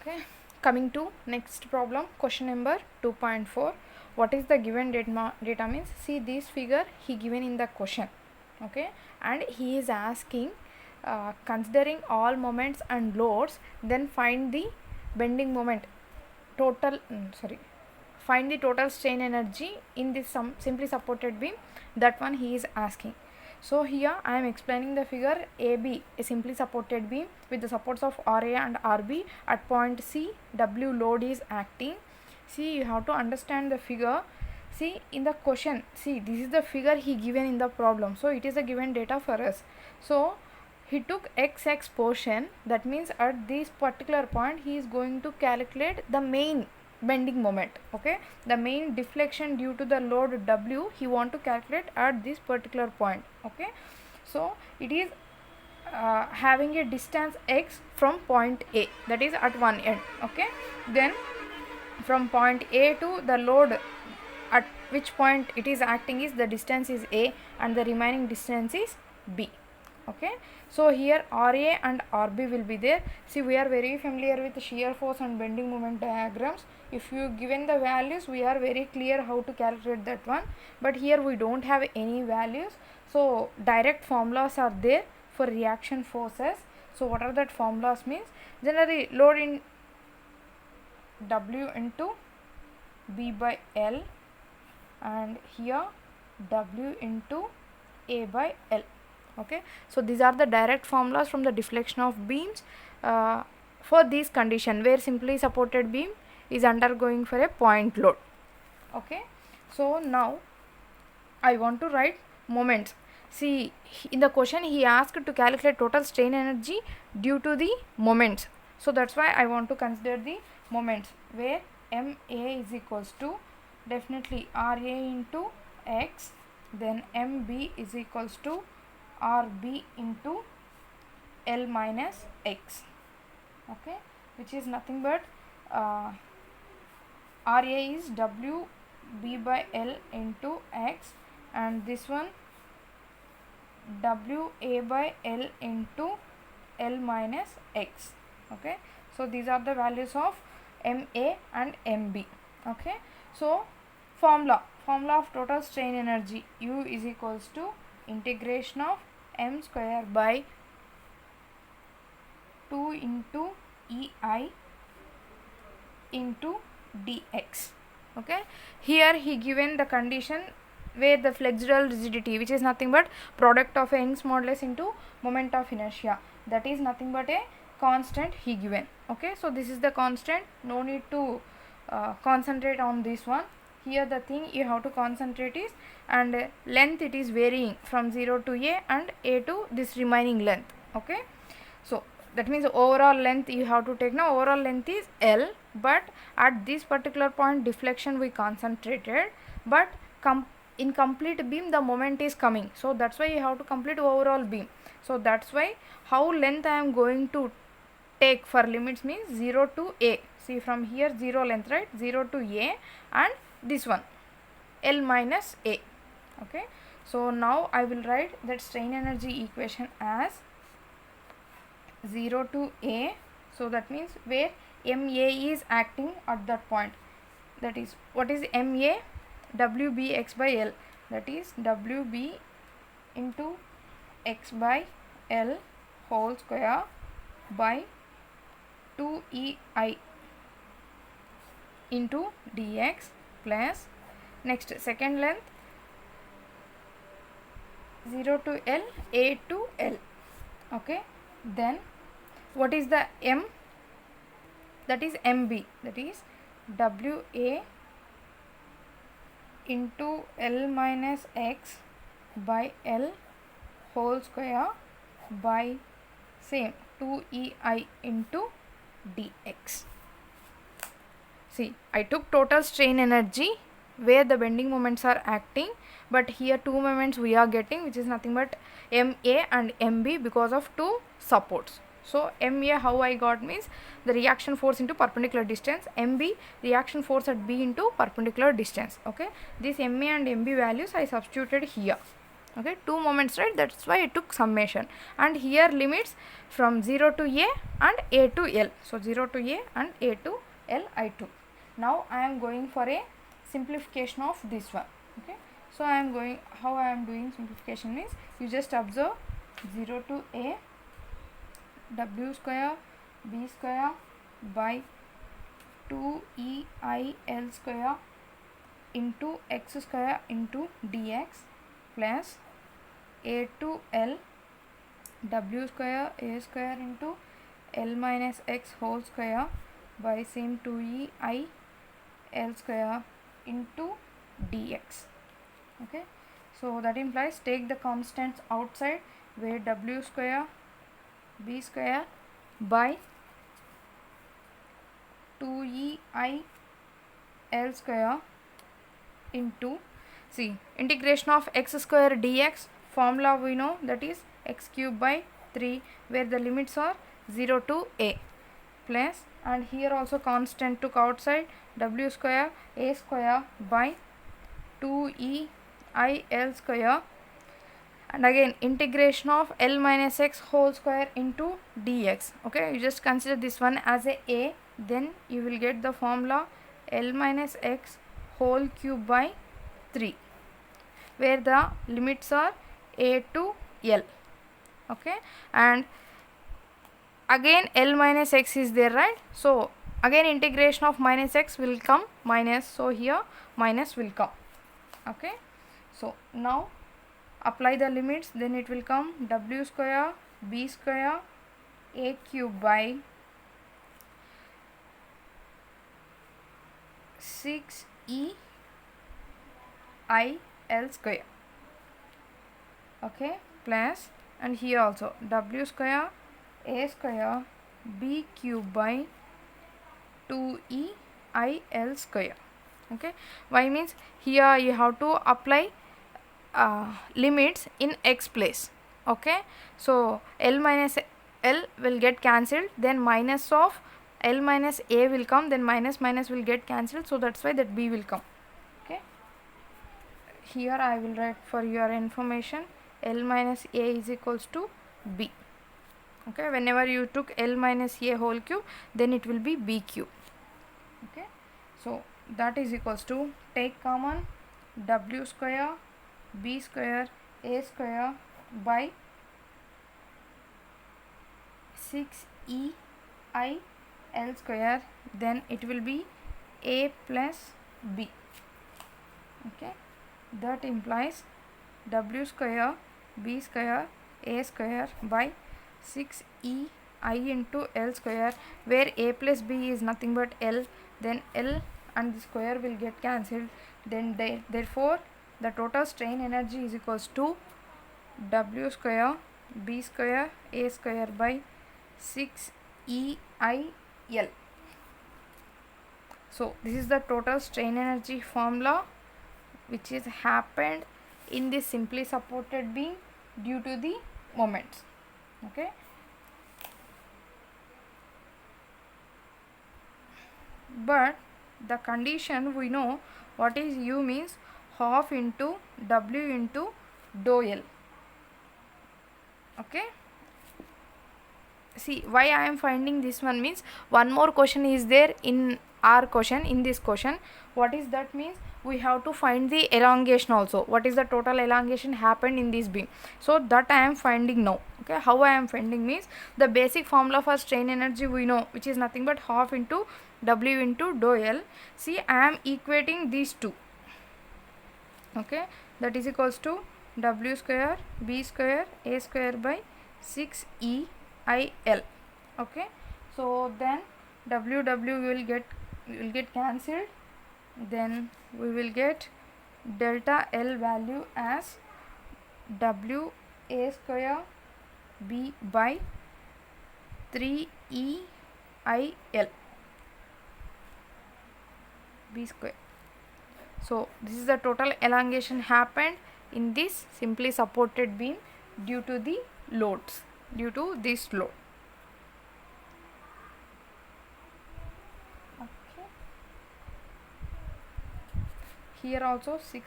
Okay, coming to next problem, question number 2.4. What is the given data means? See this figure he given in the question. Okay, and he is asking considering all moments and loads, then find the bending moment total find the total strain energy in this simply supported beam. That one he is asking. So here I am explaining the figure AB, a simply supported beam with the supports of RA and RB at point C. W load is acting. See, you have to understand the figure. See in the question, see this is the figure he given in the problem, so it is a given data for us. So he took XX portion, that means at this particular point he is going to calculate the main bending moment. Okay, the main deflection due to the load W he want to calculate at this particular point. Okay, so it is having a distance x from point A, that is at one end. Okay, then from point A to the load at which point it is acting is the distance is A and the remaining distance is B. Okay, so here RA and RB will be there. See, we are very familiar with shear force and bending moment diagrams. If you given the values, we are very clear how to calculate that one, but here we don't have any values, so direct formulas are there for reaction forces. So what are that formulas means? Generally load in W into B by L, and here W into A by L. Okay, so these are the direct formulas from the deflection of beams for this condition where simply supported beam is undergoing for a point load. Okay, so now I want to write moments. See, in the question he asked to calculate total strain energy due to the moments, so that's why I want to consider the moments, where MA is equals to definitely RA into X, then MB is equals to RB into L minus X. Okay, which is nothing but RA is WB by L into X, and this one WA by L into L minus X. Okay, so these are the values of MA and MB. Okay, so formula of total strain energy, U is equals to integration of m square by 2 into EI into dx. Okay, here he given the condition where the flexural rigidity, which is nothing but product of Young's modulus into moment of inertia, that is nothing but a constant he given. Okay, so this is the constant, no need to concentrate on this one. Here the thing you have to concentrate is, and length it is varying from 0 to A and A to this remaining length. Okay, so that means overall length you have to take. Now overall length is L, but at this particular point deflection we concentrated, but in complete beam the moment is coming, so that's why you have to complete overall beam. So that's why how length I am going to take for limits means 0 to A. See, from here 0 length, right, 0 to A, and this one L minus A. Okay, so now I will write that strain energy equation as 0 to A. So that means where MA is acting at that point, that is, what is MA? WB x by L, that is WB into x by L whole square by 2EI into dx plus next second length 0 to L, A to L. Okay, then what is the M? That is MB, that is WA into L minus X by L whole square by same 2EI into dx. See, I took total strain energy where the bending moments are acting, but here two moments we are getting, which is nothing but MA and MB because of two supports. So MA how I got means the reaction force into perpendicular distance, MB reaction force at B into perpendicular distance. Okay, these MA and MB values I substituted here. Okay, two moments, right? That's why it took summation. And here limits from 0 to a and a to l. So 0 to a and a to l I2. Now I am going for a simplification of this one. Okay, so I am going, how I am doing simplification means, you just observe 0 to a w square b square by 2EIL square into x square into dx plus a to l w square a square into l minus x whole square by same 2EIL square into dx. Okay, so that implies take the constants outside, where w square b square by 2EIL square into, see, integration of x square dx formula we know, that is x cube by 3, where the limits are 0 to a, plus, and here also constant took outside, w square a square by 2EIL square, and again integration of l minus x whole square into dx. Okay, you just consider this one as a, then you will get the formula l minus x whole cube by 3, where the limits are a to l. Okay, and again l minus x is there, right? So again integration of minus x will come minus, so here minus will come. Okay, so now apply the limits, then it will come w square b square a cube by 6EIL square. Okay, plus, and here also w square a square b cube by 2EIL square. Okay, why means here you have to apply limits in x place. Okay, so l minus l will get cancelled, then minus of l minus a will come, then minus minus will get cancelled, so that's why that b will come. Okay, here I will write for your information, l minus a is equals to b. Okay, whenever you took l minus a whole cube, then it will be b cube. Okay, so that is equals to, take common w square b square a square by 6EIL square, then it will be a plus b. Okay, that implies w square b square a square by 6EI into l square, where a plus b is nothing but l, then l and the square will get cancelled, then therefore the total strain energy is equals to w square b square a square by 6EIL. So this is the total strain energy formula which is happened in the simply supported beam due to the moments. Okay, but the condition we know, what is u means half into w into dou l. Okay, see why I am finding this one means, one more question is there in our question, in this question. What is that means, we have to find the elongation also, what is the total elongation happened in this beam, so that I am finding now. Okay, how I am finding means, the basic formula for strain energy we know, which is nothing but half into w into dou l. See, I am equating these two. Okay, that is equals to w square b square a square by 6EIL. Okay, so then w will get cancelled, then we will get delta l value as w a square b by 3EIL b square. So this is the total elongation happened in this simply supported beam due to the loads, due to this load. Okay, here also 6